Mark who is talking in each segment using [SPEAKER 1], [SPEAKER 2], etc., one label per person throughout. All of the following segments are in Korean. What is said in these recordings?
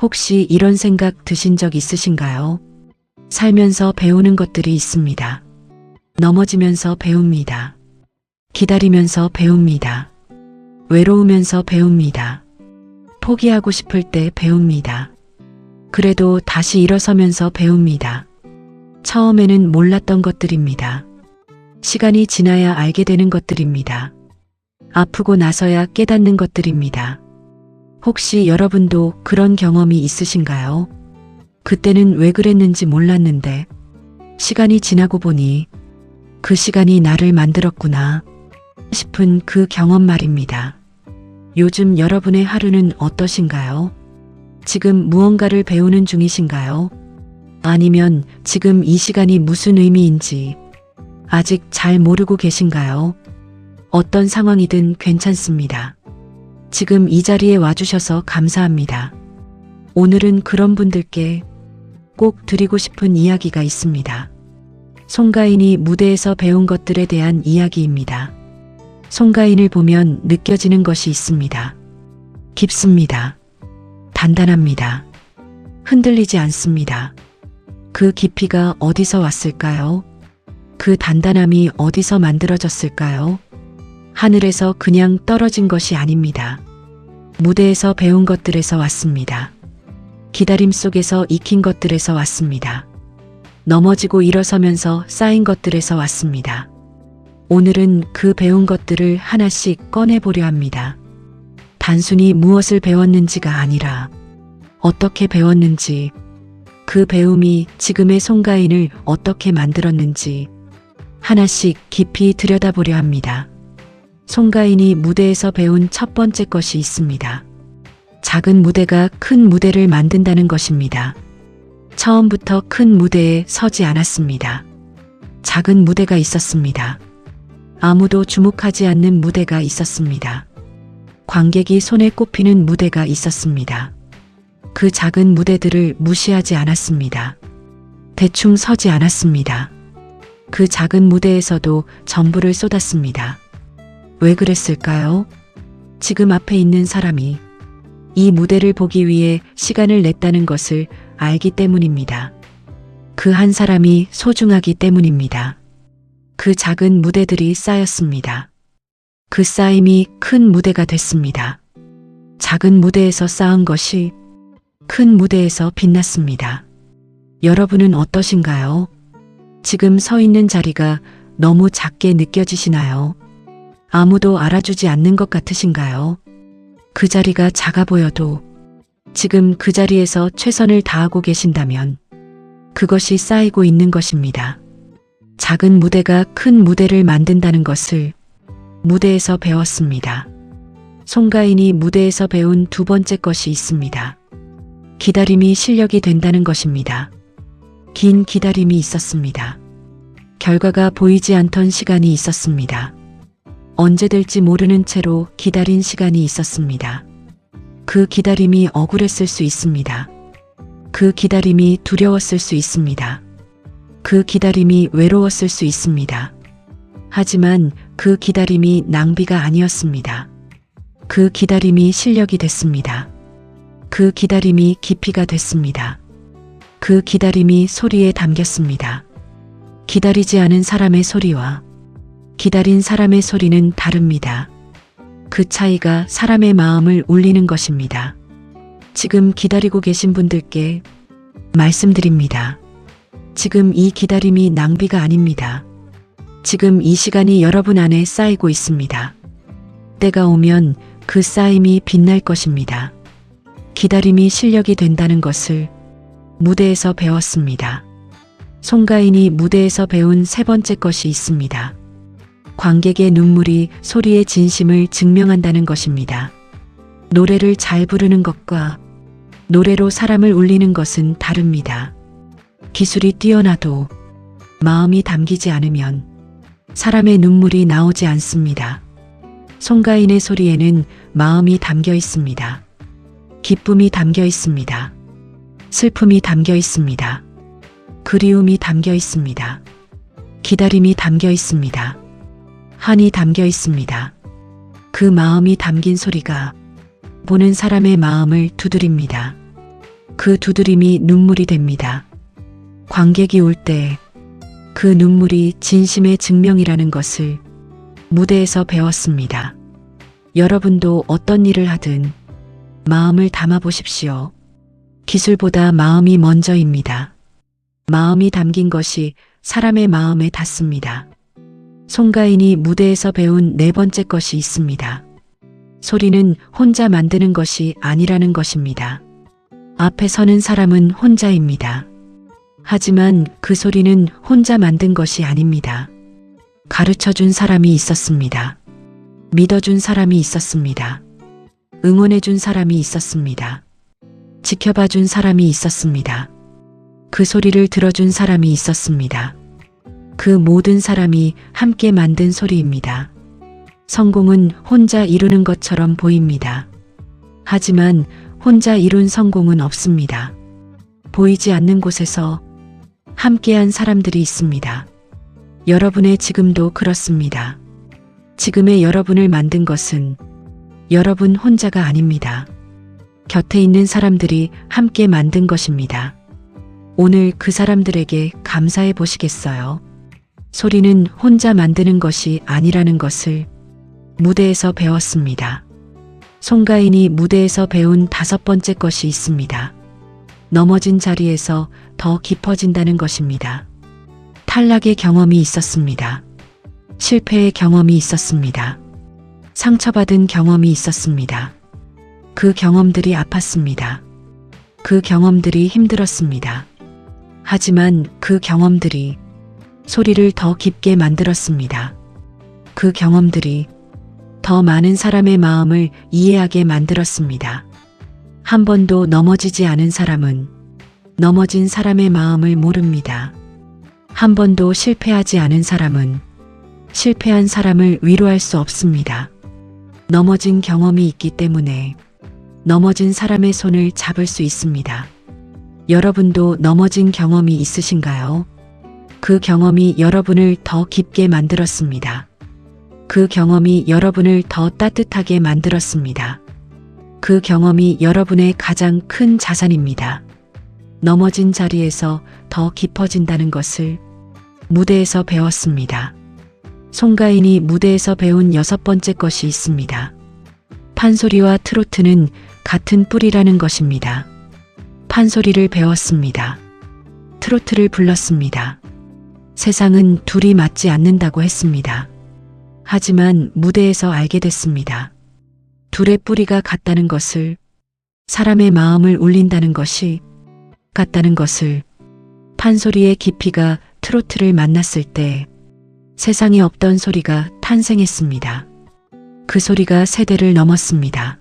[SPEAKER 1] 혹시 이런 생각 드신 적 있으신가요? 살면서 배우는 것들이 있습니다. 넘어지면서 배웁니다. 기다리면서 배웁니다. 외로우면서 배웁니다. 포기하고 싶을 때 배웁니다. 그래도 다시 일어서면서 배웁니다. 처음에는 몰랐던 것들입니다. 시간이 지나야 알게 되는 것들입니다. 아프고 나서야 깨닫는 것들입니다. 혹시 여러분도 그런 경험이 있으신가요? 그때는 왜 그랬는지 몰랐는데 시간이 지나고 보니 그 시간이 나를 만들었구나 싶은 그 경험 말입니다. 요즘 여러분의 하루는 어떠신가요? 지금 무언가를 배우는 중이신가요? 아니면 지금 이 시간이 무슨 의미인지 아직 잘 모르고 계신가요? 어떤 상황이든 괜찮습니다. 지금 이 자리에 와주셔서 감사합니다. 오늘은 그런 분들께 꼭 드리고 싶은 이야기가 있습니다. 송가인이 무대에서 배운 것들에 대한 이야기입니다. 송가인을 보면 느껴지는 것이 있습니다. 깊습니다. 단단합니다. 흔들리지 않습니다. 그 깊이가 어디서 왔을까요? 그 단단함이 어디서 만들어졌을까요? 하늘에서 그냥 떨어진 것이 아닙니다. 무대에서 배운 것들에서 왔습니다. 기다림 속에서 익힌 것들에서 왔습니다. 넘어지고 일어서면서 쌓인 것들에서 왔습니다. 오늘은 그 배운 것들을 하나씩 꺼내보려 합니다. 단순히 무엇을 배웠는지가 아니라 어떻게 배웠는지, 그 배움이 지금의 송가인을 어떻게 만들었는지 하나씩 깊이 들여다보려 합니다. 송가인이 무대에서 배운 첫 번째 것이 있습니다. 작은 무대가 큰 무대를 만든다는 것입니다. 처음부터 큰 무대에 서지 않았습니다. 작은 무대가 있었습니다. 아무도 주목하지 않는 무대가 있었습니다. 관객이 손에 꼽히는 무대가 있었습니다. 그 작은 무대들을 무시하지 않았습니다. 대충 서지 않았습니다. 그 작은 무대에서도 전부를 쏟았습니다. 왜 그랬을까요? 지금 앞에 있는 사람이 이 무대를 보기 위해 시간을 냈다는 것을 알기 때문입니다. 그 한 사람이 소중하기 때문입니다. 그 작은 무대들이 쌓였습니다. 그 쌓임이 큰 무대가 됐습니다. 작은 무대에서 쌓은 것이 큰 무대에서 빛났습니다. 여러분은 어떠신가요? 지금 서 있는 자리가 너무 작게 느껴지시나요? 아무도 알아주지 않는 것 같으신가요? 그 자리가 작아 보여도 지금 그 자리에서 최선을 다하고 계신다면 그것이 쌓이고 있는 것입니다. 작은 무대가 큰 무대를 만든다는 것을 무대에서 배웠습니다. 송가인이 무대에서 배운 두 번째 것이 있습니다. 기다림이 실력이 된다는 것입니다. 긴 기다림이 있었습니다. 결과가 보이지 않던 시간이 있었습니다. 언제 될지 모르는 채로 기다린 시간이 있었습니다. 그 기다림이 억울했을 수 있습니다. 그 기다림이 두려웠을 수 있습니다. 그 기다림이 외로웠을 수 있습니다. 하지만 그 기다림이 낭비가 아니었습니다. 그 기다림이 실력이 됐습니다. 그 기다림이 깊이가 됐습니다. 그 기다림이 소리에 담겼습니다. 기다리지 않은 사람의 소리와 기다린 사람의 소리는 다릅니다. 그 차이가 사람의 마음을 울리는 것입니다. 지금 기다리고 계신 분들께 말씀드립니다. 지금 이 기다림이 낭비가 아닙니다. 지금 이 시간이 여러분 안에 쌓이고 있습니다. 때가 오면 그 쌓임이 빛날 것입니다. 기다림이 실력이 된다는 것을 무대에서 배웠습니다. 송가인이 무대에서 배운 세 번째 것이 있습니다. 관객의 눈물이 소리의 진심을 증명한다는 것입니다. 노래를 잘 부르는 것과 노래로 사람을 울리는 것은 다릅니다. 기술이 뛰어나도 마음이 담기지 않으면 사람의 눈물이 나오지 않습니다. 송가인의 소리에는 마음이 담겨 있습니다. 기쁨이 담겨 있습니다. 슬픔이 담겨 있습니다. 그리움이 담겨 있습니다. 기다림이 담겨 있습니다. 한이 담겨 있습니다. 그 마음이 담긴 소리가 보는 사람의 마음을 두드립니다. 그 두드림이 눈물이 됩니다. 관객이 울 때 그 눈물이 진심의 증명이라는 것을 무대에서 배웠습니다. 여러분도 어떤 일을 하든 마음을 담아 보십시오. 기술보다 마음이 먼저입니다. 마음이 담긴 것이 사람의 마음에 닿습니다. 송가인이 무대에서 배운 네 번째 것이 있습니다. 소리는 혼자 만드는 것이 아니라는 것입니다. 앞에 서는 사람은 혼자입니다. 하지만 그 소리는 혼자 만든 것이 아닙니다. 가르쳐 준 사람이 있었습니다. 믿어준 사람이 있었습니다. 응원해 준 사람이 있었습니다. 지켜봐 준 사람이 있었습니다. 그 소리를 들어준 사람이 있었습니다. 그 모든 사람이 함께 만든 소리입니다. 성공은 혼자 이루는 것처럼 보입니다. 하지만 혼자 이룬 성공은 없습니다. 보이지 않는 곳에서 함께한 사람들이 있습니다. 여러분의 지금도 그렇습니다. 지금의 여러분을 만든 것은 여러분 혼자가 아닙니다. 곁에 있는 사람들이 함께 만든 것입니다. 오늘 그 사람들에게 감사해 보시겠어요? 소리는 혼자 만드는 것이 아니라는 것을 무대에서 배웠습니다. 송가인이 무대에서 배운 다섯 번째 것이 있습니다. 넘어진 자리에서 더 깊어진다는 것입니다. 탈락의 경험이 있었습니다. 실패의 경험이 있었습니다. 상처받은 경험이 있었습니다. 그 경험들이 아팠습니다. 그 경험들이 힘들었습니다. 하지만 그 경험들이 소리를 더 깊게 만들었습니다. 그 경험들이 더 많은 사람의 마음을 이해하게 만들었습니다. 한 번도 넘어지지 않은 사람은 넘어진 사람의 마음을 모릅니다. 한 번도 실패하지 않은 사람은 실패한 사람을 위로할 수 없습니다. 넘어진 경험이 있기 때문에 넘어진 사람의 손을 잡을 수 있습니다. 여러분도 넘어진 경험이 있으신가요? 그 경험이 여러분을 더 깊게 만들었습니다. 그 경험이 여러분을 더 따뜻하게 만들었습니다. 그 경험이 여러분의 가장 큰 자산입니다. 넘어진 자리에서 더 깊어진다는 것을 무대에서 배웠습니다. 송가인이 무대에서 배운 여섯 번째 것이 있습니다. 판소리와 트로트는 같은 뿌리라는 것입니다. 판소리를 배웠습니다. 트로트를 불렀습니다. 세상은 둘이 맞지 않는다고 했습니다. 하지만 무대에서 알게 됐습니다. 둘의 뿌리가 같다는 것을, 사람의 마음을 울린다는 것이 같다는 것을, 판소리의 깊이가 트로트를 만났을 때 세상에 없던 소리가 탄생했습니다. 그 소리가 세대를 넘었습니다.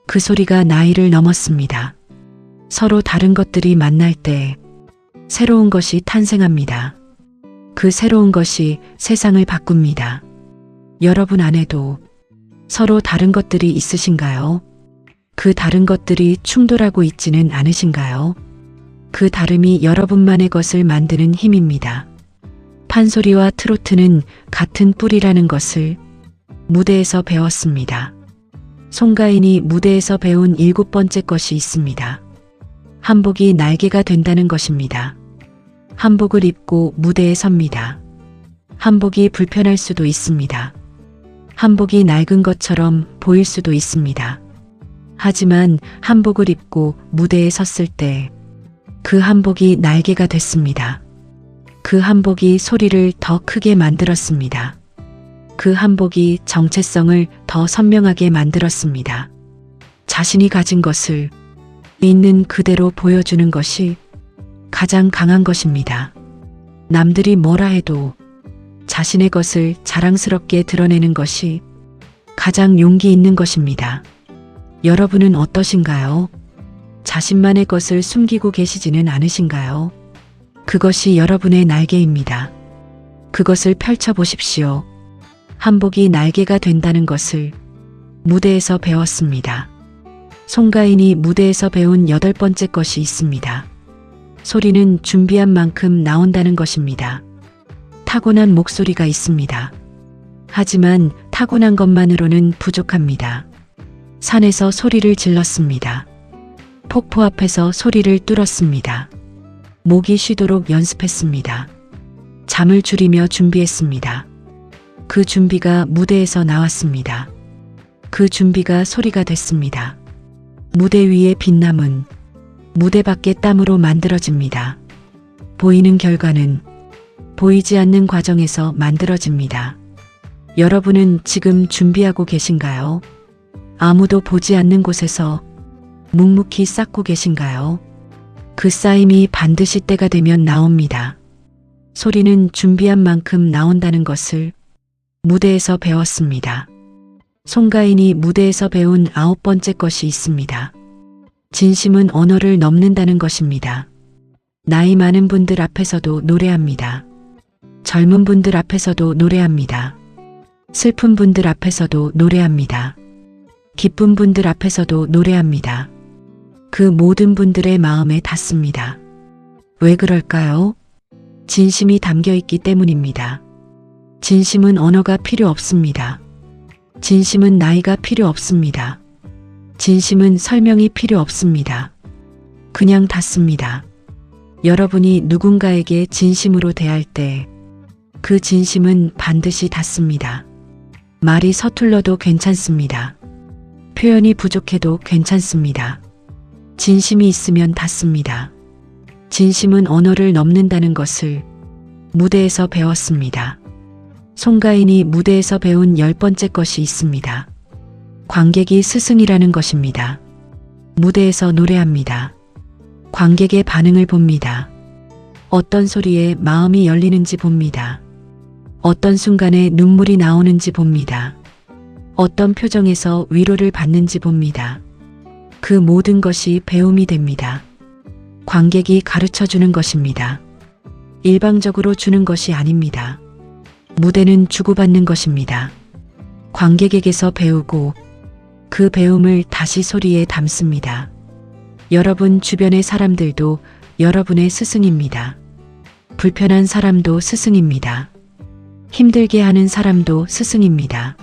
[SPEAKER 1] 그 소리가 나이를 넘었습니다. 서로 다른 것들이 만날 때 새로운 것이 탄생합니다. 그 새로운 것이 세상을 바꿉니다. 여러분 안에도 서로 다른 것들이 있으신가요? 그 다른 것들이 충돌하고 있지는 않으신가요? 그 다름이 여러분만의 것을 만드는 힘입니다. 판소리와 트로트는 같은 뿌리라는 것을 무대에서 배웠습니다. 송가인이 무대에서 배운 일곱 번째 것이 있습니다. 한복이 날개가 된다는 것입니다. 한복을 입고 무대에 섭니다. 한복이 불편할 수도 있습니다. 한복이 낡은 것처럼 보일 수도 있습니다. 하지만 한복을 입고 무대에 섰을 때 그 한복이 날개가 됐습니다. 그 한복이 소리를 더 크게 만들었습니다. 그 한복이 정체성을 더 선명하게 만들었습니다. 자신이 가진 것을 있는 그대로 보여주는 것이 가장 강한 것입니다. 남들이 뭐라 해도 자신의 것을 자랑스럽게 드러내는 것이 가장 용기 있는 것입니다. 여러분은 어떠신가요? 자신만의 것을 숨기고 계시지는 않으신가요? 그것이 여러분의 날개입니다. 그것을 펼쳐 보십시오. 한복이 날개가 된다는 것을 무대에서 배웠습니다. 송가인이 무대에서 배운 여덟 번째 것이 있습니다. 소리는 준비한 만큼 나온다는 것입니다. 타고난 목소리가 있습니다. 하지만 타고난 것만으로는 부족합니다. 산에서 소리를 질렀습니다. 폭포 앞에서 소리를 뚫었습니다. 목이 쉬도록 연습했습니다. 잠을 줄이며 준비했습니다. 그 준비가 무대에서 나왔습니다. 그 준비가 소리가 됐습니다. 무대 위의 빛남은 무대 밖의 땀으로 만들어집니다. 보이는 결과는 보이지 않는 과정에서 만들어집니다. 여러분은 지금 준비하고 계신가요? 아무도 보지 않는 곳에서 묵묵히 쌓고 계신가요? 그 쌓임이 반드시 때가 되면 나옵니다. 소리는 준비한 만큼 나온다는 것을 무대에서 배웠습니다. 송가인이 무대에서 배운 9번째 것이 있습니다. 진심은 언어를 넘는다는 것입니다. 나이 많은 분들 앞에서도 노래합니다. 젊은 분들 앞에서도 노래합니다. 슬픈 분들 앞에서도 노래합니다. 기쁜 분들 앞에서도 노래합니다. 그 모든 분들의 마음에 닿습니다. 왜 그럴까요? 진심이 담겨 있기 때문입니다. 진심은 언어가 필요 없습니다. 진심은 나이가 필요 없습니다. 진심은 설명이 필요 없습니다. 그냥 닿습니다. 여러분이 누군가에게 진심으로 대할 때 그 진심은 반드시 닿습니다. 말이 서툴러도 괜찮습니다. 표현이 부족해도 괜찮습니다. 진심이 있으면 닿습니다. 진심은 언어를 넘는다는 것을 무대에서 배웠습니다. 송가인이 무대에서 배운 10번째 것이 있습니다. 관객이 스승이라는 것입니다. 무대에서 노래합니다. 관객의 반응을 봅니다. 어떤 소리에 마음이 열리는지 봅니다. 어떤 순간에 눈물이 나오는지 봅니다. 어떤 표정에서 위로를 받는지 봅니다. 그 모든 것이 배움이 됩니다. 관객이 가르쳐 주는 것입니다. 일방적으로 주는 것이 아닙니다. 무대는 주고받는 것입니다. 관객에게서 배우고 그 배움을 다시 소리에 담습니다. 여러분 주변의 사람들도 여러분의 스승입니다. 불편한 사람도 스승입니다. 힘들게 하는 사람도 스승입니다.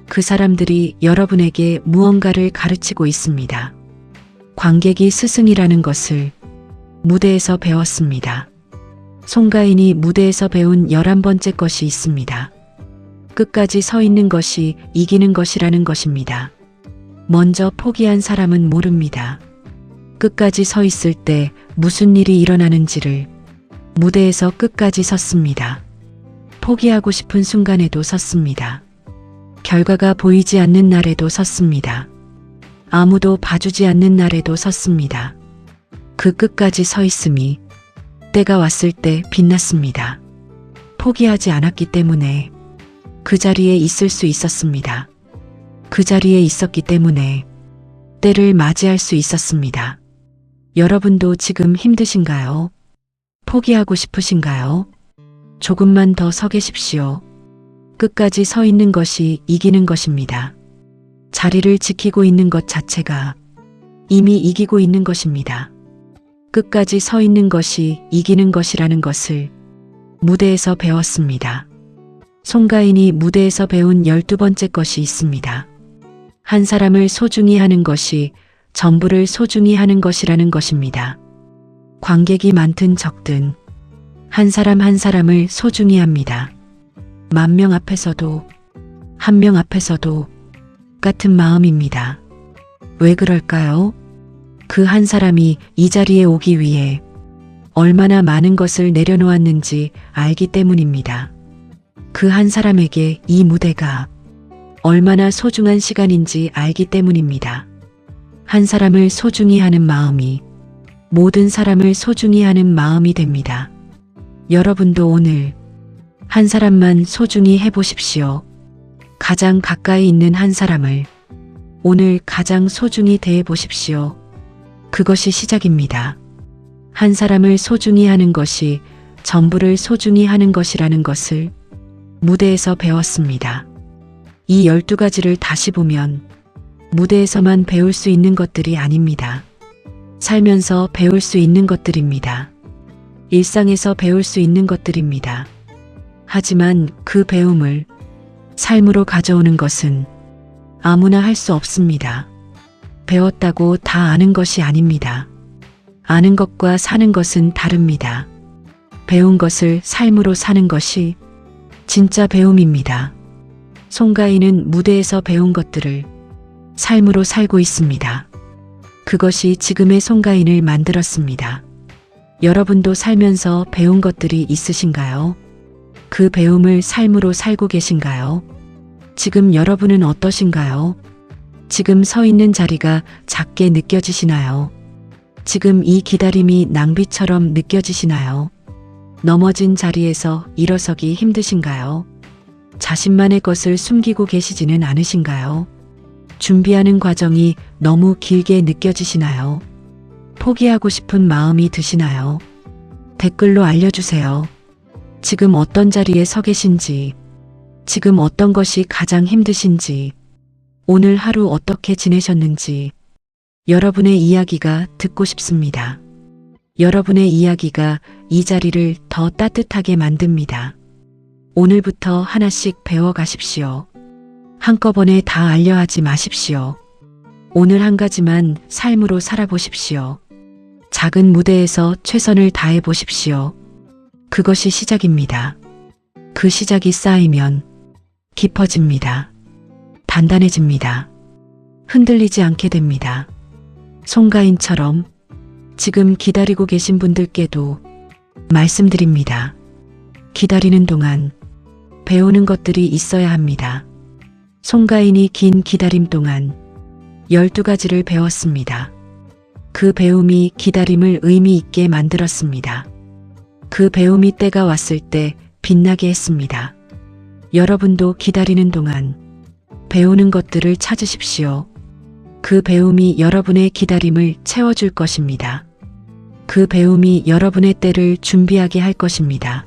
[SPEAKER 1] 그 사람들이 여러분에게 무언가를 가르치고 있습니다. 관객이 스승이라는 것을 무대에서 배웠습니다. 송가인이 무대에서 배운 11번째 것이 있습니다. 끝까지 서 있는 것이 이기는 것이라는 것입니다. 먼저 포기한 사람은 모릅니다. 끝까지 서 있을 때 무슨 일이 일어나는지를 무대에서 끝까지 섰습니다. 포기하고 싶은 순간에도 섰습니다. 결과가 보이지 않는 날에도 섰습니다. 아무도 봐주지 않는 날에도 섰습니다. 그 끝까지 서 있음이 때가 왔을 때 빛났습니다. 포기하지 않았기 때문에 그 자리에 있을 수 있었습니다. 그 자리에 있었기 때문에 때를 맞이할 수 있었습니다. 여러분도 지금 힘드신가요? 포기하고 싶으신가요? 조금만 더 서 계십시오. 끝까지 서 있는 것이 이기는 것입니다. 자리를 지키고 있는 것 자체가 이미 이기고 있는 것입니다. 끝까지 서 있는 것이 이기는 것이라는 것을 무대에서 배웠습니다. 송가인이 무대에서 배운 12번째 것이 있습니다. 한 사람을 소중히 하는 것이 전부를 소중히 하는 것이라는 것입니다. 관객이 많든 적든 한 사람 한 사람을 소중히 합니다. 10,000명 앞에서도 1명 앞에서도 같은 마음입니다. 왜 그럴까요? 그 한 사람이 이 자리에 오기 위해 얼마나 많은 것을 내려놓았는지 알기 때문입니다. 그 한 사람에게 이 무대가 얼마나 소중한 시간인지 알기 때문입니다. 한 사람을 소중히 하는 마음이 모든 사람을 소중히 하는 마음이 됩니다. 여러분도 오늘 한 사람만 소중히 해보십시오. 가장 가까이 있는 한 사람을 오늘 가장 소중히 대해보십시오. 그것이 시작입니다. 한 사람을 소중히 하는 것이 전부를 소중히 하는 것이라는 것을 무대에서 배웠습니다. 이 12가지를 다시 보면 무대에서만 배울 수 있는 것들이 아닙니다. 살면서 배울 수 있는 것들입니다. 일상에서 배울 수 있는 것들입니다. 하지만 그 배움을 삶으로 가져오는 것은 아무나 할 수 없습니다. 배웠다고 다 아는 것이 아닙니다. 아는 것과 사는 것은 다릅니다. 배운 것을 삶으로 사는 것이 진짜 배움입니다. 송가인은 무대에서 배운 것들을 삶으로 살고 있습니다. 그것이 지금의 송가인을 만들었습니다. 여러분도 살면서 배운 것들이 있으신가요? 그 배움을 삶으로 살고 계신가요? 지금 여러분은 어떠신가요? 지금 서 있는 자리가 작게 느껴지시나요? 지금 이 기다림이 낭비처럼 느껴지시나요? 넘어진 자리에서 일어서기 힘드신가요? 자신만의 것을 숨기고 계시지는 않으신가요? 준비하는 과정이 너무 길게 느껴지시나요? 포기하고 싶은 마음이 드시나요? 댓글로 알려주세요. 지금 어떤 자리에 서 계신지, 지금 어떤 것이 가장 힘드신지, 오늘 하루 어떻게 지내셨는지 여러분의 이야기가 듣고 싶습니다. 여러분의 이야기가 이 자리를 더 따뜻하게 만듭니다. 오늘부터 하나씩 배워가십시오. 한꺼번에 다 알려 하지 마십시오. 오늘 한 가지만 삶으로 살아보십시오. 작은 무대에서 최선을 다해 보십시오. 그것이 시작입니다. 그 시작이 쌓이면 깊어집니다. 단단해집니다. 흔들리지 않게 됩니다. 송가인처럼 지금 기다리고 계신 분들께도 말씀드립니다. 기다리는 동안 배우는 것들이 있어야 합니다. 송가인이 긴 기다림 동안 12가지를 배웠습니다. 그 배움이 기다림을 의미 있게 만들었습니다. 그 배움이 때가 왔을 때 빛나게 했습니다. 여러분도 기다리는 동안 배우는 것들을 찾으십시오. 그 배움이 여러분의 기다림을 채워줄 것입니다. 그 배움이 여러분의 때를 준비하게 할 것입니다.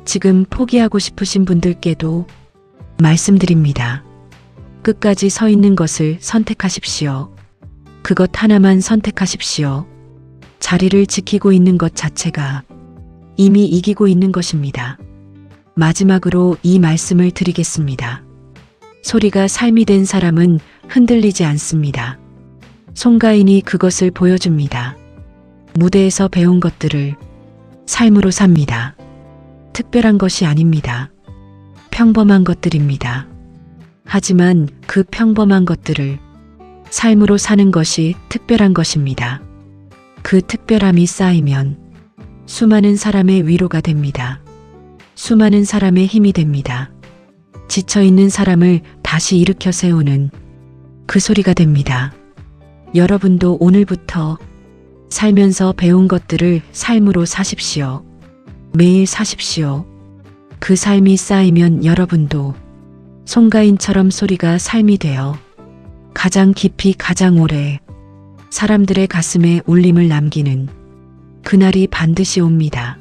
[SPEAKER 1] 지금 포기하고 싶으신 분들께도 말씀드립니다. 끝까지 서 있는 것을 선택하십시오. 그것 하나만 선택하십시오. 자리를 지키고 있는 것 자체가 이미 이기고 있는 것입니다. 마지막으로 이 말씀을 드리겠습니다. 소리가 삶이 된 사람은 흔들리지 않습니다. 송가인이 그것을 보여줍니다. 무대에서 배운 것들을 삶으로 삽니다. 특별한 것이 아닙니다. 평범한 것들입니다. 하지만 그 평범한 것들을 삶으로 사는 것이 특별한 것입니다. 그 특별함이 쌓이면 수많은 사람의 위로가 됩니다. 수많은 사람의 힘이 됩니다. 지쳐있는 사람을 다시 일으켜 세우는 그 소리가 됩니다. 여러분도 오늘부터 살면서 배운 것들을 삶으로 사십시오. 매일 사십시오. 그 삶이 쌓이면 여러분도 송가인처럼 소리가 삶이 되어 가장 깊이 가장 오래 사람들의 가슴에 울림을 남기는 그날이 반드시 옵니다.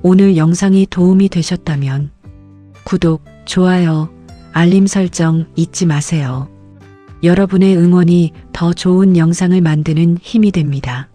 [SPEAKER 1] 오늘 영상이 도움이 되셨다면 구독, 좋아요, 알림 설정 잊지 마세요. 여러분의 응원이 더 좋은 영상을 만드는 힘이 됩니다.